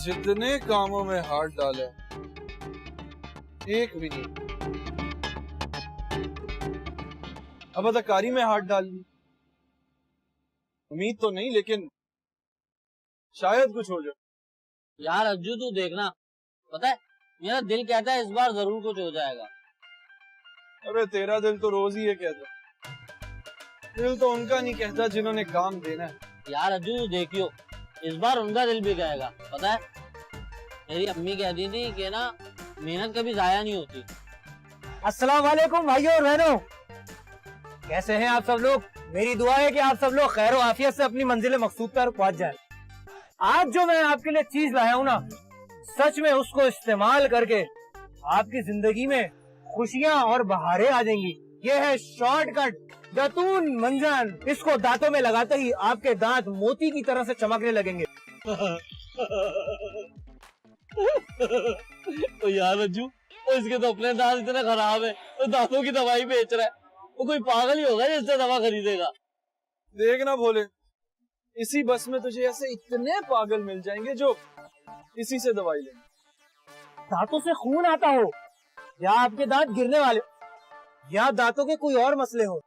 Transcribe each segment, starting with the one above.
जितने कामों में हाथ डाला एक भी नहीं। अब अदाकारी में हाथ डाल ली, उम्मीद तो नहीं लेकिन शायद कुछ हो जाए। यार अज्जू तू देखना, पता है मेरा दिल कहता है इस बार जरूर कुछ हो जाएगा। अबे तेरा दिल तो रोज ही ये कहता, दिल तो उनका नहीं कहता जिन्होंने काम देना है। यार अज्जू तू देखियो, इस बार उनका दिल भी कहेगा। पता है मेरी अम्मी कहती थी कि ना मेहनत कभी जाया नहीं होती। अस्सलाम वालेकुम भाइयों और बहनों, कैसे हैं आप सब लोग। मेरी दुआ है कि आप सब लोग खैर आफियत से अपनी मंजिल मकसूद पर पहुंच जाएं। आज जो मैं आपके लिए चीज लाया हूँ ना, सच में उसको इस्तेमाल करके आपकी जिंदगी में खुशियाँ और बहारें आ जाएंगी। ये है शॉर्टकट जैतून मंजन। इसको दांतों में लगाते ही आपके दांत मोती की तरह से चमकने लगेंगे। तो यार अज्जू, इसके तो अपने दांत इतने खराब है, तो दांतों की दवाई बेच रहा है। वो कोई पागल ही होगा जिससे दवा खरीदेगा। देखना भोले, इसी बस में तुझे ऐसे इतने पागल मिल जाएंगे जो इसी से दवाई लेंगे। दांतों से खून आता हो, या आपके दांत गिरने वाले, या दांतों के कोई और मसले हो,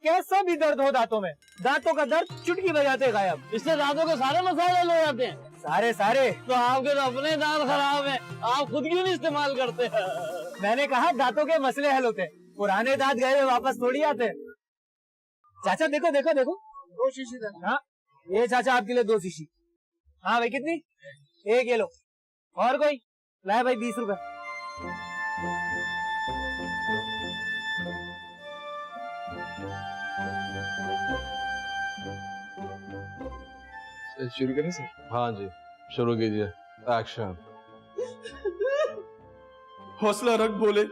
कैसा भी दर्द हो दांतों में, दांतों का दर्द चुटकी बजाते गायब। इससे दांतों के सारे मसाले हो जाते हैं। सारे तो आपके तो अपने दांत खराब हैं, आप खुद क्यों नहीं इस्तेमाल करते? मैंने कहा दांतों के मसले हल होते हैं, पुराने दांत गए हुए वापस थोड़ी आते। चाचा देखो देखो देखो, 2 शीशी देना। हाँ ये चाचा आपके लिए 2 शीशी। हाँ भाई कितनी? 1 ये लो। और कोई लाए भाई 20 रुपए। शुरू करें सर? हाँ जी शुरू कीजिए, एक्शन। हौसला रख भोले,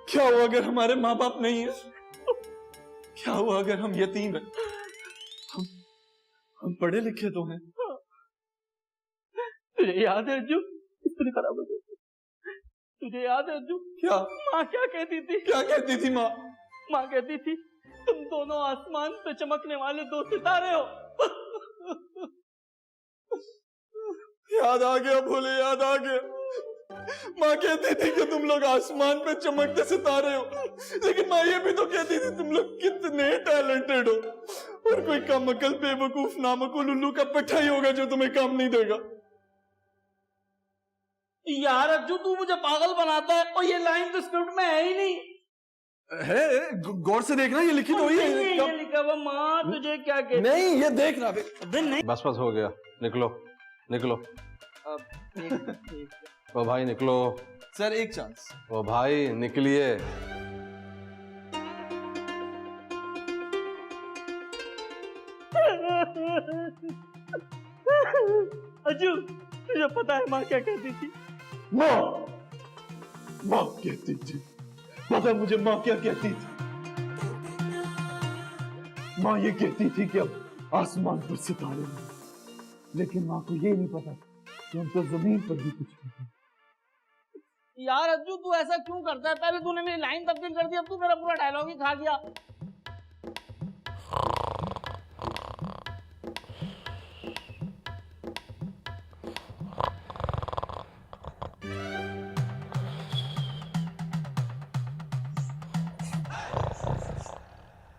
क्या हुआ अगर हमारे माँ बाप नहीं है? क्या हुआ अगर हम यतीम हैं? हम पढ़े लिखे तो हैं। तुझे याद है अज्जू, इतनी खराब हो गई। तुझे याद है अज्जू, क्या माँ क्या कहती थी? क्या कहती थी माँ? माँ कहती थी तुम दोनों आसमान पे चमकने वाले 2 सितारे हो। याद आ गया भोले, याद आ गया। माँ कहती थी कि तुम लोग आसमान पे चमकते सितारे हो, लेकिन माँ ये भी तो कहती थी तुम लोग कितने टैलेंटेड हो, और कोई कम अकल बेवकूफ नामकुल उल्लू का पट्टा ही होगा जो तुम्हें काम नहीं देगा। यार अज्जू तू मुझे पागल बनाता है, और ये लाइन तो स्क्रिप्ट में है ही नहीं। है गौर से देखना, ये लिखी तो हुई है। ये लिखा हुआ माँ तुझे क्या कहती? नहीं ये देखना। अबे नहीं। बस बस हो गया, निकलो निकलो। ओ भाई निकलो। सर एक चांस। ओ भाई निकलिए। अज्जू तुझे पता है माँ क्या कहती थी? माँ कहती थी, पता है मुझे माँ क्या कहती थी? माँ ये कहती थी कि अब आसमान पर सितारे हैं, लेकिन माँ को ये नहीं पता कि हम तो जमीन पर भी कुछ नहीं। यार अज्जू तू ऐसा क्यों करता है? पहले तूने मेरी लाइन तब्दील कर दी, अब तू मेरा पूरा डायलॉग ही खा गया।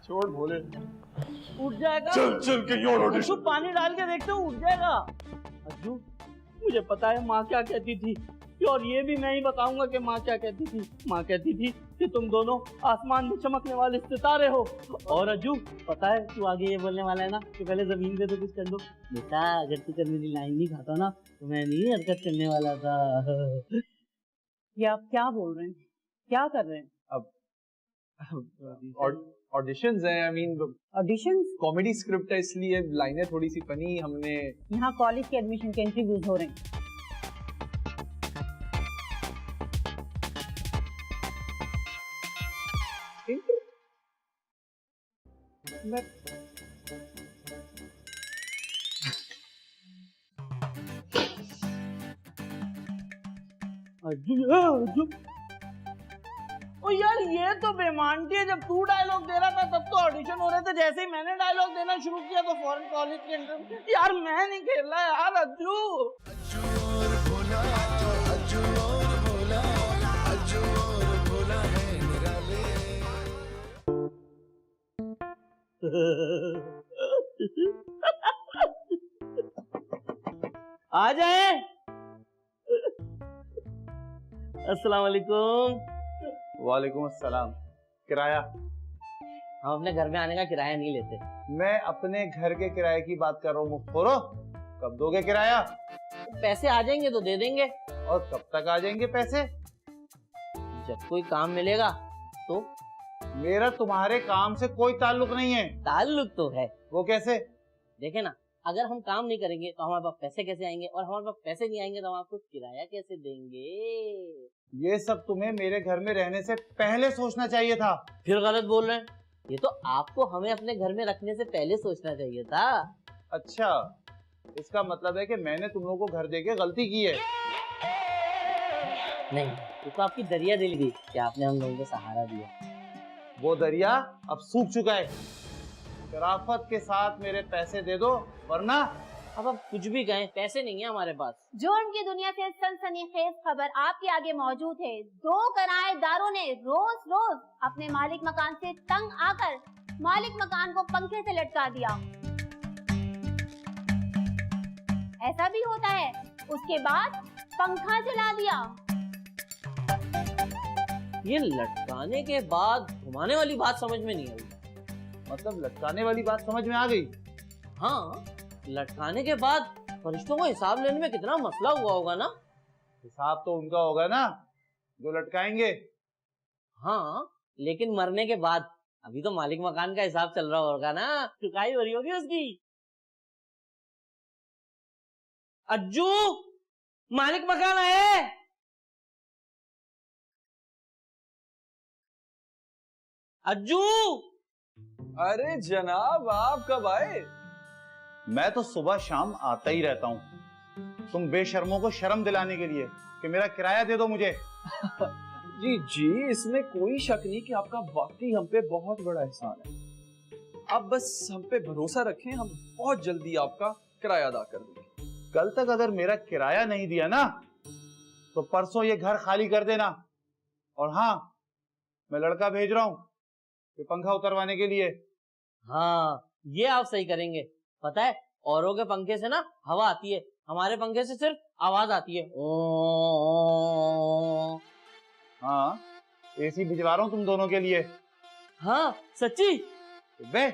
छोड़ भोले, उठ जाएगा। चल चल कहीं और ऑडिशन। तू पानी डाल के देखते हो उठ जाएगा। अज्जू मुझे पता है माँ क्या कहती थी, और ये भी मैं ही बताऊंगा कि माँ क्या कहती थी। माँ कहती थी कि तुम दोनों आसमान में चमकने वाले सितारे हो। और अज्जू पता है तू आगे ये बोलने वाला है ना कि पहले जमीन पे तो कुछ कर दो। बेटा अगर तू कल मेरी लाइन नहीं खाता ना तो मैं नहीं हरकत करने वाला था। ये आप क्या बोल रहे हैं, क्या कर रहे हैं? ऑडिशंस हैं, I mean auditions? Comedy script है इसलिए लाइनें थोड़ी सी फनी हमने। यहाँ कॉलेज के एडमिशन के इंटरव्यूज हो रहे हैं। अज्जू ओ यार ये तो बेमानती है। जब तू डायलॉग दे रहा था तब तो ऑडिशन हो रहे थे, जैसे ही मैंने डायलॉग देना शुरू किया तो फॉरेन कॉलेज के इंटरव्यू। यार मैं नहीं खेल रहा यार अज्जू। आ जाए। अस्सलाम वालेकुम। वालेकुम अस्सलाम। किराया? हम अपने घर में आने का किराया नहीं लेते। मैं अपने घर के किराए की बात कर रहा हूँ मुफ्तोरो। कब दोगे किराया? पैसे आ जाएंगे तो दे देंगे। और कब तक आ जाएंगे पैसे? जब कोई काम मिलेगा तो। मेरा तुम्हारे काम से कोई ताल्लुक नहीं है। ताल्लुक तो है। वो कैसे? देखे ना, अगर हम काम नहीं करेंगे तो हमारे पास पैसे कैसे आएंगे, और हमारे पास पैसे नहीं आएंगे तो हम आपको किराया कैसे देंगे। ये सब तुम्हें मेरे घर में रहने से पहले सोचना चाहिए था। फिर गलत बोल रहे हैं। ये तो आपको हमें अपने घर में रखने से पहले सोचना चाहिए था। अच्छा, इसका मतलब है कि मैंने तुम लोगों को घर देके गलती की है। नहीं, ये तो आपकी दरिया दिल गई कि आपने हम लोगों को सहारा दिया। वो दरिया अब सूख चुका है। शराफत के साथ मेरे पैसे दे दो, वरना। अब आप कुछ भी कहें, पैसे नहीं है हमारे पास। जुर्म की दुनिया से सनसनीखेज खबर आपके आगे मौजूद है। 2 किराएदारों ने रोज रोज अपने मालिक मकान से तंग आकर मालिक मकान को पंखे से लटका दिया। ऐसा भी होता है। उसके बाद पंखा जला दिया। ये लटकाने के बाद घुमाने वाली बात समझ में नहीं आई। मतलब लटकाने वाली बात समझ में आ गई? हाँ, लटकाने के बाद फरिश्तों को हिसाब लेने में कितना मसला हुआ होगा ना। हिसाब तो उनका होगा ना जो लटकाएंगे। हाँ, लेकिन मरने के बाद अभी तो मालिक मकान का हिसाब चल रहा होगा ना, चुकाई हो रही होगी उसकी। अज्जू, मालिक मकान आए। अज्जू। अरे जनाब, आप कब आए? मैं तो सुबह शाम आता ही रहता हूँ तुम बेशर्मों को शर्म दिलाने के लिए कि मेरा किराया दे दो मुझे। जी जी, इसमें कोई शक नहीं कि आपका वाकई हम पे बहुत बड़ा एहसान है। आप बस हम पे भरोसा रखें, हम बहुत जल्दी आपका किराया अदा कर देंगे। कल तक अगर मेरा किराया नहीं दिया ना तो परसों ये घर खाली कर देना। और हाँ, मैं लड़का भेज रहा हूँ ये पंखा उतरवाने के लिए। हाँ, ये आप सही करेंगे। पता है, औरों के पंखे से ना हवा आती है, हमारे पंखे से सिर्फ आवाज आती है। हाँ, एसी भिजवा रहा हूँ तुम दोनों के लिए। हाँ, सच्ची? बे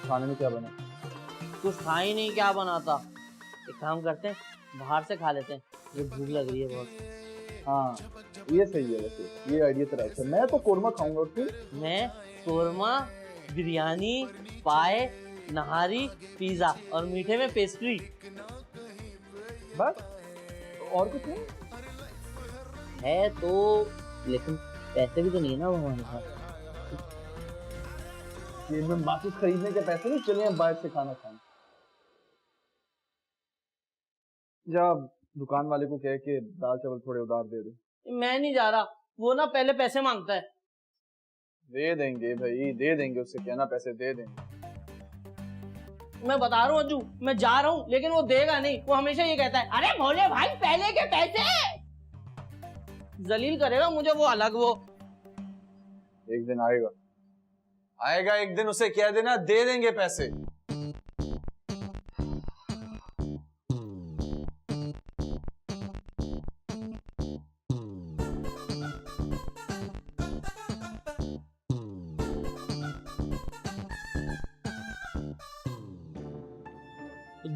खाने में क्या बना? कुछ खा ही नहीं, क्या बनाता। एक काम करते हैं, बाहर से खा लेते हैं, ये भूख लग रही है बहुत। हाँ, ये सही है। वैसे ये आइडिया तेरा अच्छा। मैं तो कोरमा खाऊंगा। फिर मैं कोरमा, बिरयानी, पाए, नहारी, पिज्जा और मीठे में पेस्ट्री। बस, और कुछ नहीं है तो, लेकिन पैसे भी तो नहीं है ना वो हमारे पास। ये में माचिस खरीदने के पैसे नहीं, चलिए हम बाहर से खाना खाएं। जा दुकान वाले को कह के दाल चावल थोड़े उधार दे दे। मैं नहीं जा रहा, वो ना पहले पैसे मांगता है। दे देंगे भाई, दे देंगे, उससे कहना पैसे दे देंगे। मैं बता रहा हूँ अज्जू, मैं जा रहा हूँ, लेकिन वो देगा नहीं। वो हमेशा ये कहता है, अरे भोले भाई पहले के पैसे। जलील करेगा मुझे वो अलग। वो एक दिन आएगा, आएगा एक दिन, उसे कह देना दे देंगे पैसे।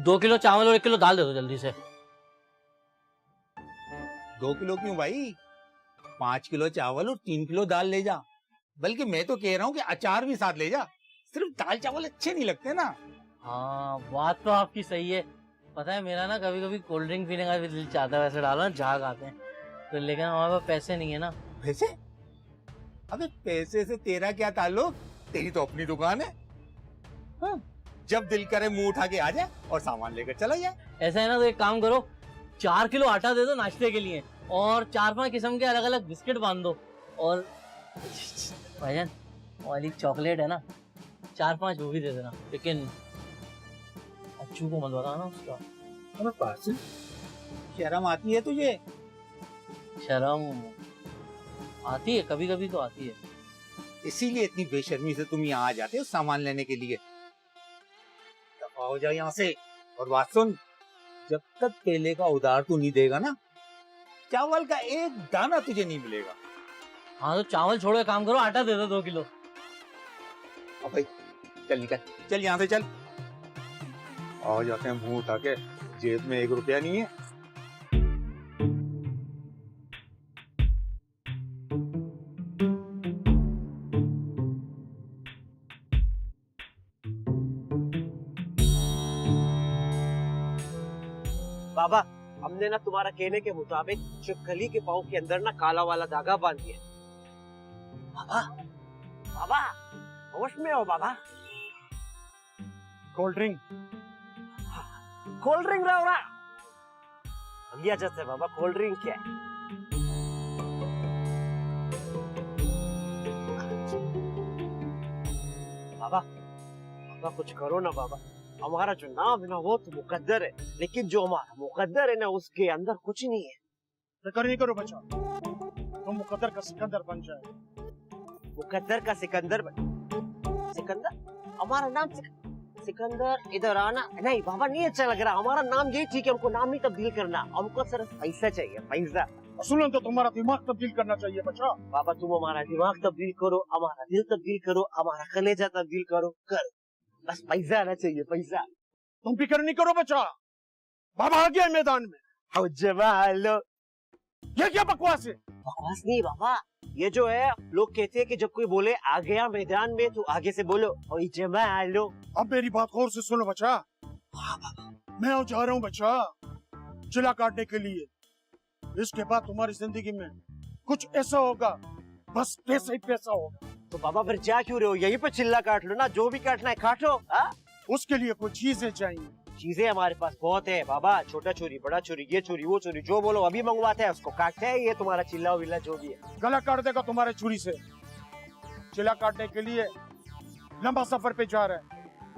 दो किलो चावल और 1 किलो दाल दे दो जल्दी से। 2 किलो क्यों भाई? 5 किलो चावल और 3 किलो दाल ले जा। बल्कि मैं तो कह रहा हूँ कि अचार भी साथ ले जा। सिर्फ दाल चावल अच्छे नहीं लगते ना। हाँ, बात तो आपकी सही है। पता है, मेरा ना कभी कभी कोल्ड ड्रिंक पीने का भी दिल चाहता है, वैसे डालो ना झाग आते हैं तो, लेकिन हमारे पास पैसे नहीं है ना। पैसे? अबे पैसे से तेरा क्या ताल्लुक? तेरी तो अपनी दुकान है। हाँ, जब दिल करे मुंह उठा के आ जाए और सामान लेकर चला जाए। ऐसा है ना, तो एक काम करो, 4 किलो आटा दे दो नाश्ते के लिए, और 4-5 किस्म के अलग अलग बिस्किट बांध दो। और भाईजान वाली चॉकलेट है ना, 4-5 वो भी दे देना, लेकिन अच्छू को मत बताना उसका। अरे पासिल, शर्म आती है तुझे? शर्म आती है, कभी कभी तो आती है। इसीलिए इतनी बेशर्मी से तुम यहाँ आ जाते हो सामान लेने के लिए। दफा हो जाओ यहाँ से। और बात सुन, जब तक केले का उधार तू नहीं देगा ना, चावल का एक दाना तुझे नहीं मिलेगा। हाँ तो चावल छोड़ो, एक काम करो, आटा दे दो 2 किलो। अब भाई चल निकल, चल यहाँ से चल। आ जाते हैं मुंह उठा के, जेब में 1 रुपया नहीं है। बाबा, हमने ना तुम्हारा कहने के मुताबिक छिपकली के पाँव के अंदर ना काला वाला धागा बांध दिया। बाबा, बाबा, होश में हो बाबा? कोल्ड ड्रिंक कोल्ड ड्रिंक रहा लिया जाता है बाबा। कोल्ड ड्रिंक क्या है? बाबा, बाबा कुछ करो ना बाबा। हमारा जो नाम है ना वो तो मुकद्दर है, लेकिन जो हमारा मुकद्दर है ना उसके अंदर कुछ नहीं है। फिक्र नहीं करो बच्चा, तुम मुकद्दर का सिकंदर बन जाए। मुकद्दर का सिकंदर सिकंदर? हमारा नाम सिकंदर इधर आना नहीं बाबा, नहीं अच्छा लग रहा। हमारा नाम यही ठीक है, हमको नाम नहीं तब्दील करना, हमको सिर्फ पैसा चाहिए, पैसा। असूलन तो तुम्हारा दिमाग तब्दील करना चाहिए बच्चा। बाबा तुम हमारा दिमाग तब्दील करो, हमारा दिल तब्दील करो, हमारा कलेजा तब्दील करो, कर बस पैसा आना चाहिए, पैसा। तुम फिक्र नहीं करो बच्चा, बाबा आ गया मैदान में। आओ जमालो। ये क्या बकवास है? बकवास नहीं बाबा, ये जो है लोग कहते हैं कि जब कोई बोले आ गया मैदान में तो आगे से बोलो ओए जमालो। अब मेरी बात गौर से सुनो बच्चा। मैं जा रहा हूँ बच्चा चिल्ला काटने के लिए। इसके बाद तुम्हारी जिंदगी में कुछ ऐसा होगा, बस पैसा ही पैसा होगा। तो बाबा फिर जा क्यों रहे हो? यहीं पे चिल्ला काट लो ना, जो भी काटना है काटो। उसके लिए कुछ चीजें चाहिए। चीजें हमारे पास बहुत है बाबा, छोटा छुरी, बड़ा छुरी, ये छुरी, वो छुरी, जो बोलो अभी मंगवाते हैं, उसको काटते हैं। ये तुम्हारा चिल्ला विल्ला जो भी है गला काट देगा तुम्हारे छुरी से। चिल्ला काटने के लिए लंबा सफर पे जा रहा है,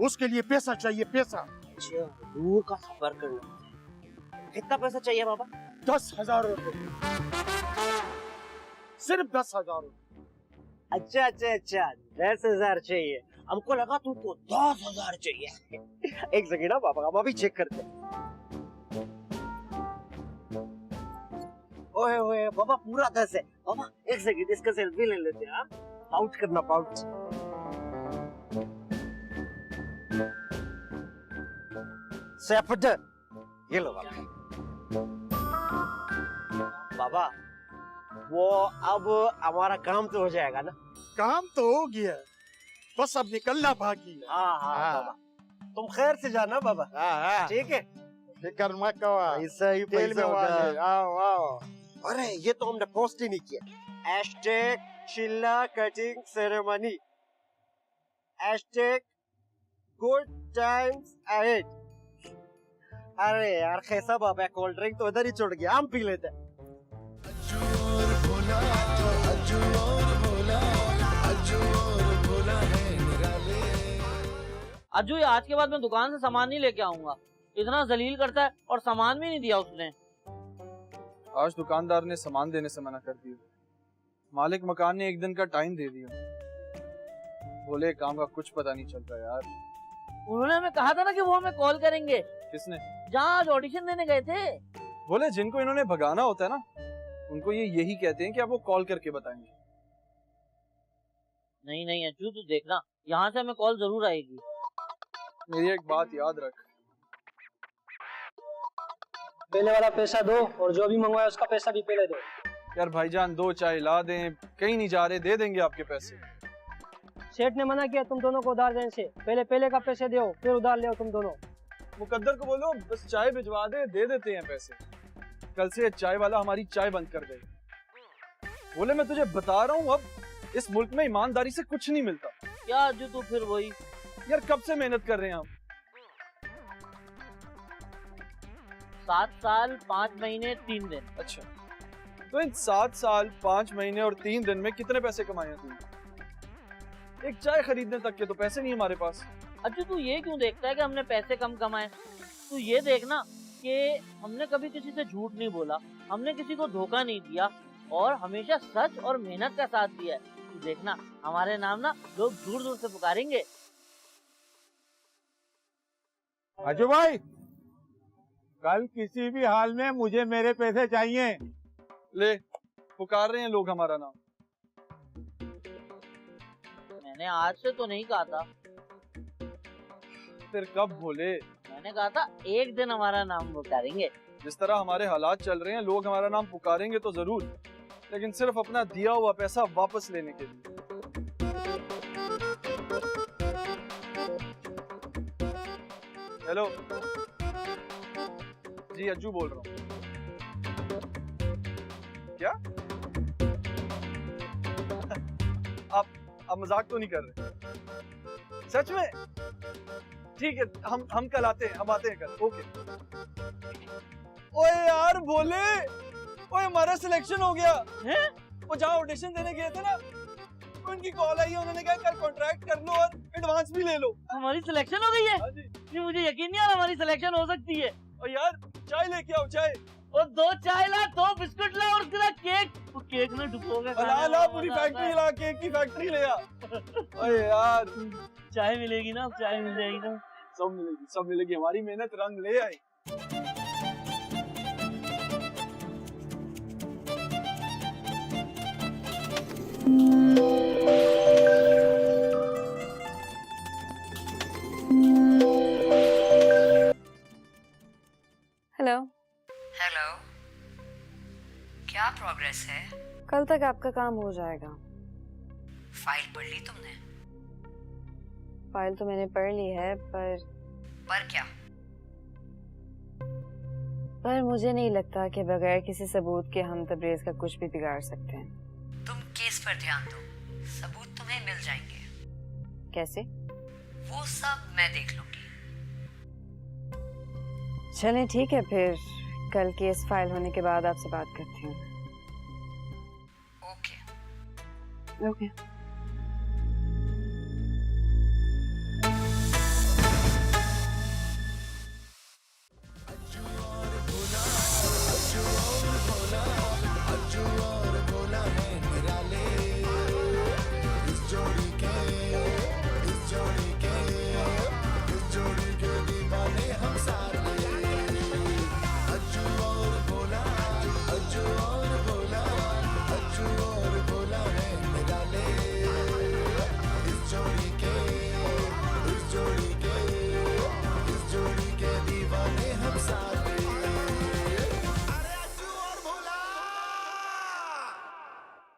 उसके लिए पैसा चाहिए, पैसा। अच्छा, दूर का सफर करना, कितना पैसा चाहिए बाबा? 10,000 रुपए, सिर्फ 10,000 रुपए। अच्छा अच्छा अच्छा, 10,000 चाहिए। हमको लगा तुमको 10,000 चाहिए। एक सेकंड ना बाबा, हम अभी चेक करते हैं। ओए ओए बाबा, पूरा 10 है बाबा। एक सेकंड, इसका सेल्फी ले लेते हैं। पाउच करना, पाउच। सेफ्ट, ये लो बाबा। बाबा वो अब हमारा काम तो हो जाएगा ना? काम तो हो गया, बस अब निकलना बाकी है। हाँ बाबा, तुम खैर से जाना बाबा। ठीक है, फिक्र मत करो, ऐसा ही तेल में वाले। आओ आओ। अरे ये तो हमने पोस्ट ही नहीं किया। हैशटैग चिल्ला cutting ceremony, hashtag good times ahead. अरे यार कैसा बाबा है, कोल्ड ड्रिंक तो इधर ही छोड़ गया, हम पी लेते हैं। अज्जू, ये आज के बाद मैं दुकान से सामान नहीं लेके आऊंगा। इतना जलील करता है और सामान भी नहीं दिया उसने। आज दुकानदार ने सामान देने से मना कर दिया। मालिक मकान ने 1 दिन का टाइम दे दिया। बोले काम का कुछ पता नहीं चलता यार। उन्होंने हमें कहा था ना कि वो हमें कॉल करेंगे। किसने? जहाँ आज ऑडिशन देने गए थे। बोले जिनको इन्होंने भगाना होता है ना, उनको ये यही कहते हैं कि आप वो कॉल करके बताएंगे। नहीं नहीं अज्जू, तू देखना, यहाँ से हमें कॉल जरूर आएगी। मेरी एक बात याद रख, पहले वाला पैसा दो और जो भी मंगवाया उसका पैसा भी पहले दो। यार भाईजान 2 चाय ला दें, कहीं नहीं जा रहे, दे देंगे आपके पैसे। सेठ ने मना किया तुम दोनों को उधार देने से, पहले का पैसे दो फिर उधार ले तुम दोनों। मुकद्दर को बोलो बस चाय भिजवा दे देते हैं पैसे। कल से चाय वाला हमारी चाय बंद कर दे। बोले मैं तुझे बता रहा हूँ, अब इस मुल्क में ईमानदारी से कुछ नहीं मिलता। क्या अज्जू तू फिर वही? यार कब से मेहनत कर रहे हैं हम। 7 साल 5 महीने 3 दिन। अच्छा, तो इन 7 साल 5 महीने और 3 दिन में कितने पैसे कमाए हैं तुमने? एक चाय खरीदने तक के तो पैसे नहीं हमारे पास। अज्जू तू ये क्यों देखता है कि हमने पैसे कम कमाए? तू ये देखना कि हमने कभी किसी से झूठ नहीं बोला, हमने किसी को धोखा नहीं दिया और हमेशा सच और मेहनत का साथ दिया है। तू देखना हमारे नाम ना लोग दूर दूर से पुकारेंगे। अजू भाई, कल किसी भी हाल में मुझे मेरे पैसे चाहिए। ले, पुकार रहे हैं लोग हमारा नाम। मैंने आज से तो नहीं कहा था। फिर कब बोले? मैंने कहा था एक दिन हमारा नाम पुकारेंगे। जिस तरह हमारे हालात चल रहे हैं, लोग हमारा नाम पुकारेंगे तो जरूर, लेकिन सिर्फ अपना दिया हुआ पैसा वापस लेने के लिए। हेलो जी, अज्जू बोल रहा हूँ। क्या आप मजाक तो नहीं कर रहे? सच में? ठीक है, हम कल आते हैं, हम आते हैं कल। ओके। ओए यार बोले, ओए हमारा सिलेक्शन हो गया है। वो जहाँ ऑडिशन देने गए थे ना, उनकी कॉल आई, उन्होंने कहा कल कॉन्ट्रैक्ट कर लो और एडवांस भी ले लो। हमारी सिलेक्शन हो गई है? हाँ जी। ये मुझे यकीन नहीं आ रहा हमारी सिलेक्शन हो सकती है। और यार चाय लेके आओ, चाय। और 2 चाय ला, 2 बिस्कुट ला और उसके साथ केक। वो केक में डुबोगे ला पूरी फैक्ट्री ला, केक की फैक्ट्री ले आ। ओए यार, चाय मिलेगी ना? चाय मिल जाएगी ना? सब मिलेगी, सब मिलेगी। हमारी मेहनत रंग ले आई। हेलो। हेलो, क्या प्रोग्रेस है? कल तक आपका काम हो जाएगा। फाइल पढ़ ली तुमने? फाइल तो मैंने पढ़ ली है, पर क्या? पर मुझे नहीं लगता कि बगैर किसी सबूत के हम तबरेज का कुछ भी बिगाड़ सकते हैं। तुम केस पर ध्यान दो, सबूत तुम्हें मिल जाएंगे। कैसे? वो सब मैं देख लूंगी। चलें ठीक है, फिर कल केस फाइल होने के बाद आपसे बात करती हूँ। ओके। ओके।